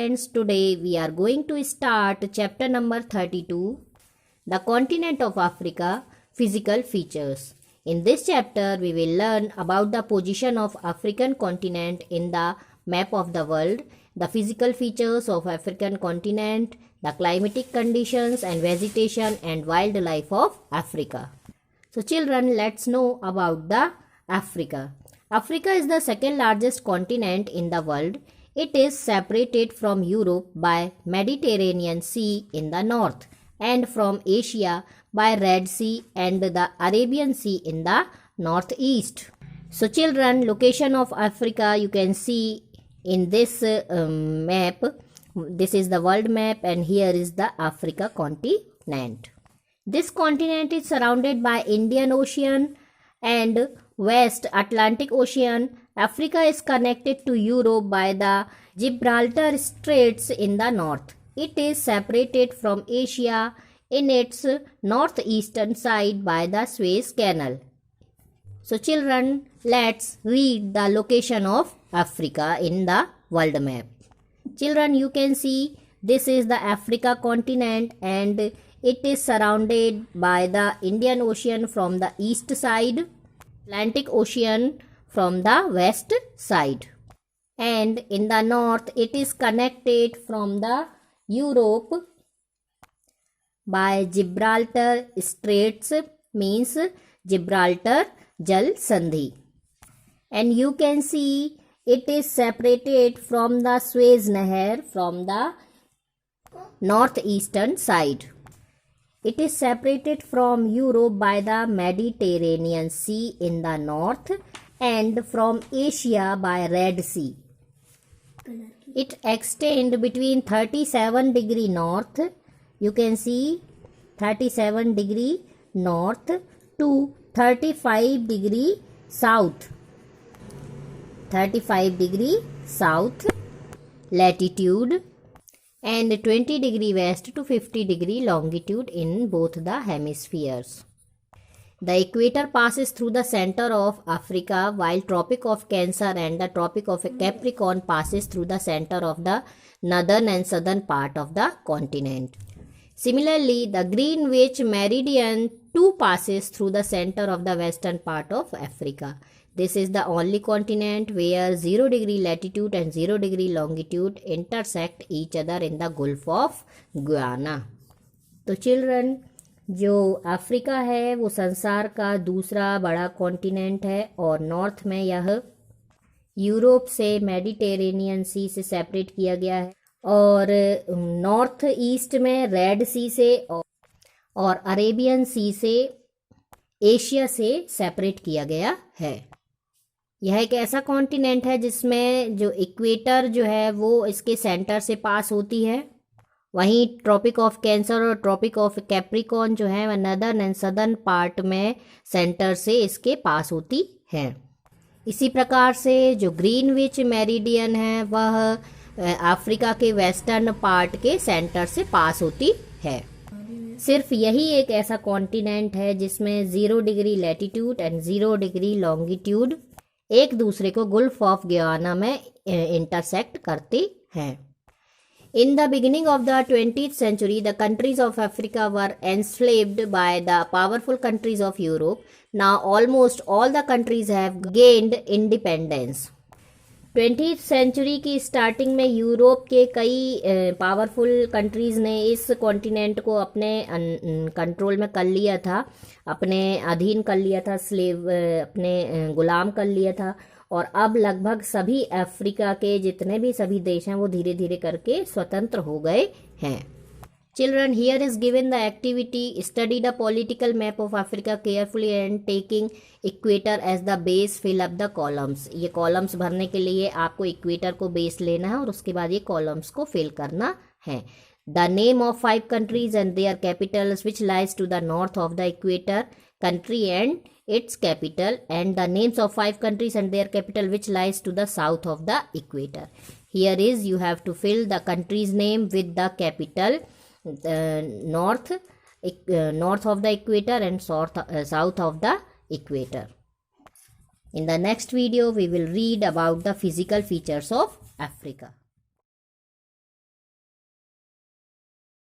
friends, today we are going to start chapter number 32, the continent of Africa, physical features. In this chapter, we will learn about the position of African continent in the map of the world, the physical features of African continent, the climatic conditions and vegetation and wildlife of Africa. So children, let's know about the Africa. Africa is the second largest continent in the world. It is separated from Europe by Mediterranean Sea in the north and from Asia by Red Sea and the Arabian Sea in the northeast. So children, location of Africa you can see in this map. This is the world map and here is the Africa continent. This continent is surrounded by Indian Ocean and West Atlantic Ocean. Africa is connected to Europe by the Gibraltar Straits in the north. It is separated from Asia in its northeastern side by the Suez Canal. So children, let's read the location of Africa in the world map. Children, you can see this is the Africa continent and it is surrounded by the Indian Ocean from the east side, Atlantic Ocean from the west side, and in the north it is connected from the Europe by Gibraltar Straits, means Gibraltar Jal Sandhi, and you can see it is separated from the Suez Nahar from the northeastern side. It is separated from Europe by the Mediterranean Sea in the north and from Asia by Red Sea. It extends between 37 degree north, you can see 37 degree north to 35 degree south. 35 degree south latitude and 20 degree west to 50 degree longitude in both the hemispheres. The equator passes through the center of Africa while Tropic of Cancer and the Tropic of Capricorn passes through the center of the northern and southern part of the continent. Similarly, the Greenwich Meridian too passes through the center of the western part of Africa. This is the only continent where 0 degree latitude and 0 degree longitude intersect each other in the Gulf of Guyana. तो children, जो Africa है वो संसार का दूसरा बड़ा continent है और नॉर्थ में यह यूरोप से मेडिटेरेनियन सी से सेपरेट किया गया है और नॉर्थ ईस्ट में रेड सी से और अरेबियन सी से एशिया से सेपरेट किया गया है. यह एक ऐसा कॉन्टिनेंट है जिसमें जो इक्वेटर जो है वो इसके सेंटर से पास होती है. वहीं ट्रॉपिक ऑफ कैंसर और ट्रॉपिक ऑफ कैप्रिकॉर्न जो है वह नदर्न एंड सदर्न पार्ट में सेंटर से इसके पास होती है. इसी प्रकार से जो ग्रीनविच मेरिडियन है वह अफ्रीका के वेस्टर्न पार्ट के सेंटर से पास होती है. सिर्फ यही एक ऐसा कॉन्टिनेंट है जिसमें 0 degree latitude and 0 degree longitude एक दूसरे को गुल्फ ऑफ गयाना में इंटरसेक्ट करते हैं. In the beginning of the 20th century, the countries of Africa were enslaved by the powerful countries of Europe. Now almost all the countries have gained independence. 20th century की starting में Europe के कई powerful countries ने इस continent को अपने control में कर लिया था, अपने अधीन कर लिया था, अपने गुलाम कर लिया था और अब लगभग सभी अफ्रीका के जितने भी सभी देश हैं वो धीरे धीरे करके स्वतंत्र हो गए हैं. Children, here is given the activity. Study the political map of Africa carefully and taking equator as the base, fill up the columns. ये columns भरने के लिए आपको equator को base लेना है और उसके बाद ये columns को fill करना है. The name of 5 countries and their capitals which lies to the north of the equator, country and its capital, and the names of 5 countries and their capital which lies to the south of the equator. Here is you have to fill the country's name with the capital. North of the equator and south of the equator. In the next video we will read about the physical features of Africa.